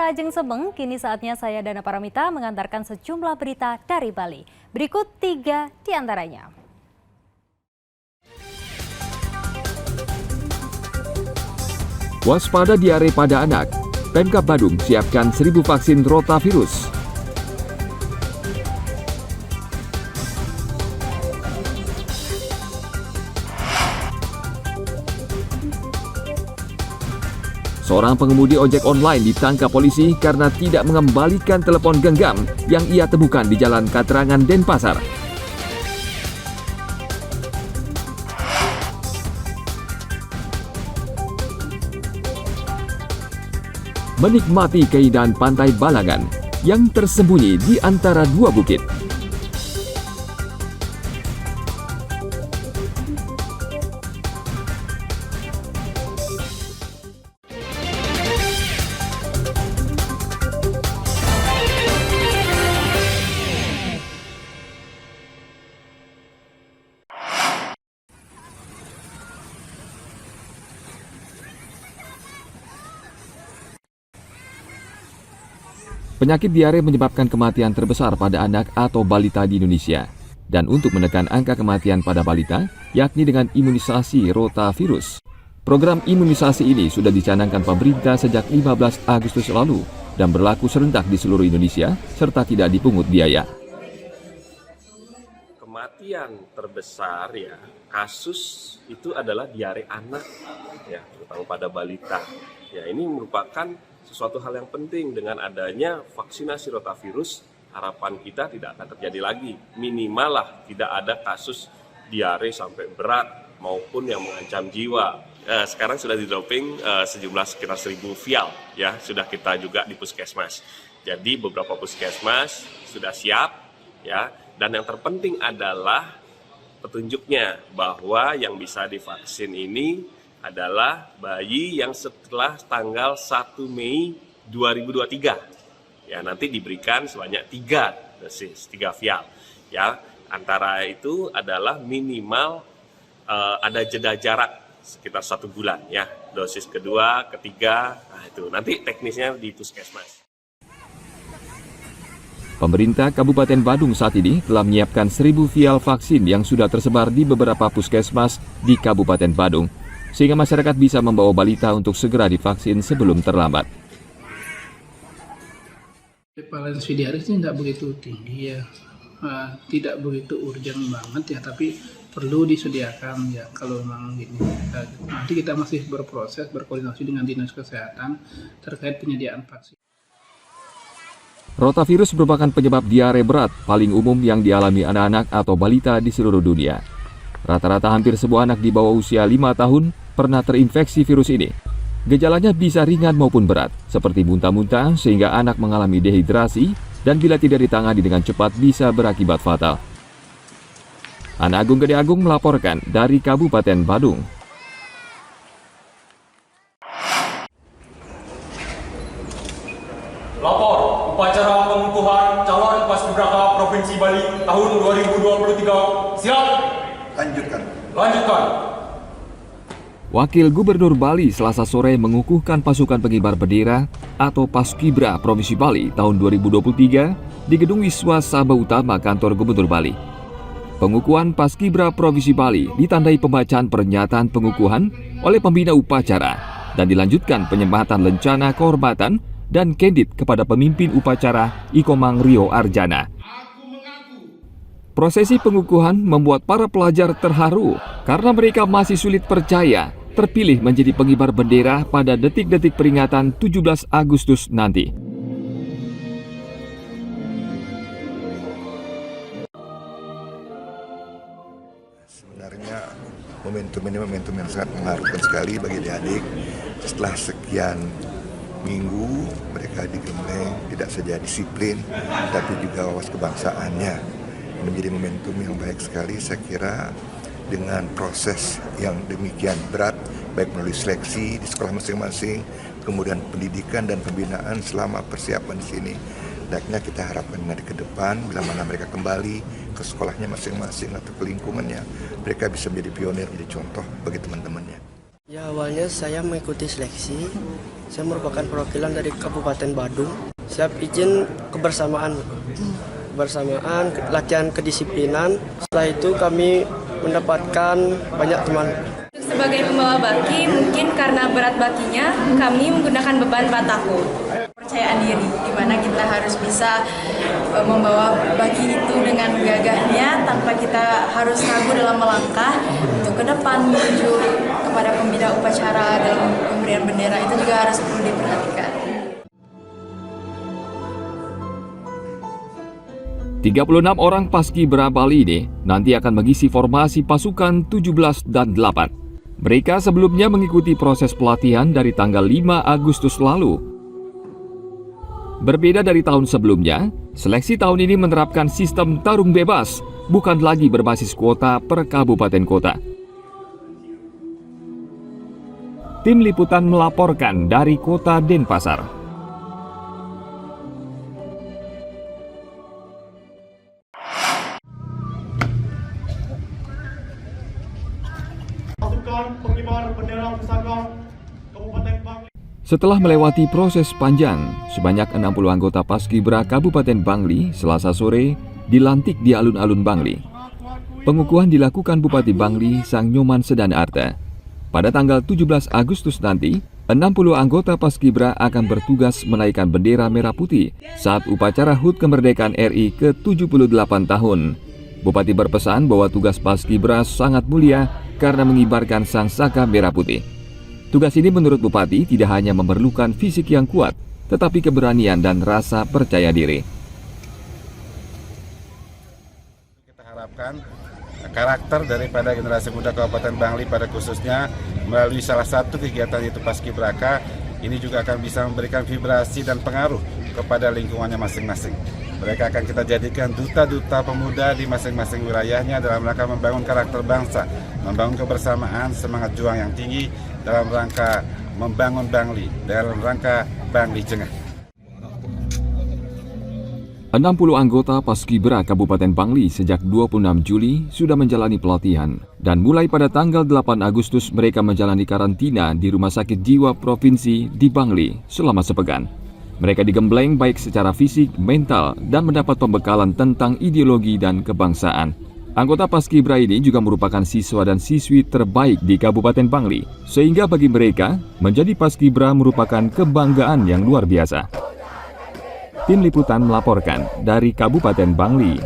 Pemirsa Ajeng Sebeng, kini saatnya saya Dana Paramita mengantarkan sejumlah berita dari Bali. Berikut 3 di antaranya. Waspada diare pada anak, Pemkab Badung siapkan 1.000 vaksin rotavirus. Seorang pengemudi ojek online ditangkap polisi karena tidak mengembalikan telepon genggam yang ia temukan di Jalan Katrangan, Denpasar. Menikmati keindahan pantai Balangan yang tersembunyi di antara 2 bukit. Penyakit diare menyebabkan kematian terbesar pada anak atau balita di Indonesia. Dan untuk menekan angka kematian pada balita, yakni dengan imunisasi rotavirus. Program imunisasi ini sudah dicanangkan pemerintah sejak 15 Agustus lalu dan berlaku serentak di seluruh Indonesia serta tidak dipungut biaya. Kematian terbesar ya, kasus itu adalah diare anak ya, terutama pada balita. Ya, ini merupakan sesuatu hal yang penting. Dengan adanya vaksinasi rotavirus, harapan kita tidak akan terjadi lagi. Minimal lah tidak ada kasus diare sampai berat maupun yang mengancam jiwa. Sekarang sudah di-dropping sejumlah sekitar 1.000 vial ya, sudah kita juga di puskesmas. Jadi beberapa puskesmas sudah siap ya, dan yang terpenting adalah petunjuknya bahwa yang bisa divaksin ini adalah bayi yang setelah tanggal 1 Mei 2023. Ya, nanti diberikan sebanyak 3 dosis, 3 vial. Ya, antara itu adalah minimal ada jeda jarak sekitar 1 bulan ya. Dosis kedua, ketiga, nah itu nanti teknisnya di puskesmas. Pemerintah Kabupaten Badung saat ini telah menyiapkan 1.000 vial vaksin yang sudah tersebar di beberapa puskesmas di Kabupaten Badung, sehingga masyarakat bisa membawa balita untuk segera divaksin sebelum terlambat. Prevalensi diare ini tidak begitu tinggi ya, tidak begitu urgent banget ya, tapi perlu disediakan ya kalau memang gini. Nanti kita masih berproses, berkoordinasi dengan Dinas Kesehatan terkait penyediaan vaksin. Rotavirus merupakan penyebab diare berat paling umum yang dialami anak-anak atau balita di seluruh dunia. Rata-rata hampir semua anak di bawah usia 5 tahun pernah terinfeksi virus ini. Gejalanya bisa ringan maupun berat, seperti muntah-muntah sehingga anak mengalami dehidrasi dan bila tidak ditangani dengan cepat bisa berakibat fatal. Ana Agung Gede Agung melaporkan dari Kabupaten Badung. Lapor upacara pengukuhan calon Paskibraka Provinsi Bali tahun 2023. Siap. Lanjutkan. Wakil Gubernur Bali Selasa sore mengukuhkan pasukan pengibar bendera atau Paskibra Provinsi Bali tahun 2023 di Gedung Wiswa Sabha Utama Kantor Gubernur Bali. Pengukuhan Paskibra Provinsi Bali ditandai pembacaan pernyataan pengukuhan oleh pembina upacara dan dilanjutkan penyematan lencana kehormatan dan candid kepada pemimpin upacara Ikomang Rio Arjana. Prosesi pengukuhan membuat para pelajar terharu karena mereka masih sulit percaya terpilih menjadi pengibar bendera pada detik-detik peringatan 17 Agustus nanti. Sebenarnya momentum ini momentum yang sangat mengharukan sekali bagi adik-adik. Setelah sekian minggu mereka digembleng tidak saja disiplin tapi juga wawasan kebangsaannya. Ini menjadi momentum yang baik sekali, saya kira dengan proses yang demikian berat baik melalui seleksi di sekolah masing-masing, kemudian pendidikan dan pembinaan selama persiapan di sini. Hendaknya kita harapkan nanti ke depan bila mana mereka kembali ke sekolahnya masing-masing atau ke lingkungannya, mereka bisa menjadi pionir, menjadi contoh bagi teman-temannya. Ya, awalnya saya mengikuti seleksi. Saya merupakan perwakilan dari Kabupaten Badung. Siap izin kebersamaan, latihan kedisiplinan. Setelah itu kami mendapatkan banyak teman. Sebagai pembawa baki, mungkin karena berat bakinya, kami menggunakan beban bataku. Percayaan diri, di mana kita harus bisa membawa baki itu dengan gagahnya tanpa kita harus ragu dalam melangkah untuk ke depan menuju kepada pembina upacara dalam pemberian bendera, itu juga harus perlu diperhatikan. 36 orang Paskibra Bali ini nanti akan mengisi formasi pasukan 17 dan 8. Mereka sebelumnya mengikuti proses pelatihan dari tanggal 5 Agustus lalu. Berbeda dari tahun sebelumnya, seleksi tahun ini menerapkan sistem tarung bebas, bukan lagi berbasis kuota per kabupaten kota. Tim liputan melaporkan dari kota Denpasar. Pasukan pengibar bendera pusaka Kabupaten Bangli. Setelah melewati proses panjang, sebanyak 60 anggota Paskibra Kabupaten Bangli Selasa sore dilantik di alun-alun Bangli. Pengukuhan dilakukan Bupati Bangli Sang Nyoman Sedana Arta. Pada tanggal 17 Agustus nanti, 60 anggota Paskibra akan bertugas menaikkan bendera merah putih saat upacara HUT Kemerdekaan RI ke-78 tahun. Bupati berpesan bahwa tugas Paskibra sangat mulia karena mengibarkan sang saka merah putih. Tugas ini menurut Bupati tidak hanya memerlukan fisik yang kuat, tetapi keberanian dan rasa percaya diri. Kita harapkan karakter daripada generasi muda Kabupaten Bangli pada khususnya melalui salah satu kegiatan yaitu Paskibraka ini juga akan bisa memberikan vibrasi dan pengaruh kepada lingkungannya masing-masing. Mereka akan kita jadikan duta-duta pemuda di masing-masing wilayahnya dalam rangka membangun karakter bangsa, membangun kebersamaan, semangat juang yang tinggi dalam rangka membangun Bangli, dalam rangka Bangli Jengah. 60 anggota Paskibra Kabupaten Bangli sejak 26 Juli sudah menjalani pelatihan dan mulai pada tanggal 8 Agustus mereka menjalani karantina di Rumah Sakit Jiwa Provinsi di Bangli selama sepekan. Mereka digembleng baik secara fisik, mental, dan mendapat pembekalan tentang ideologi dan kebangsaan. Anggota Paskibra ini juga merupakan siswa dan siswi terbaik di Kabupaten Bangli, sehingga bagi mereka, menjadi Paskibra merupakan kebanggaan yang luar biasa. Tim liputan melaporkan dari Kabupaten Bangli.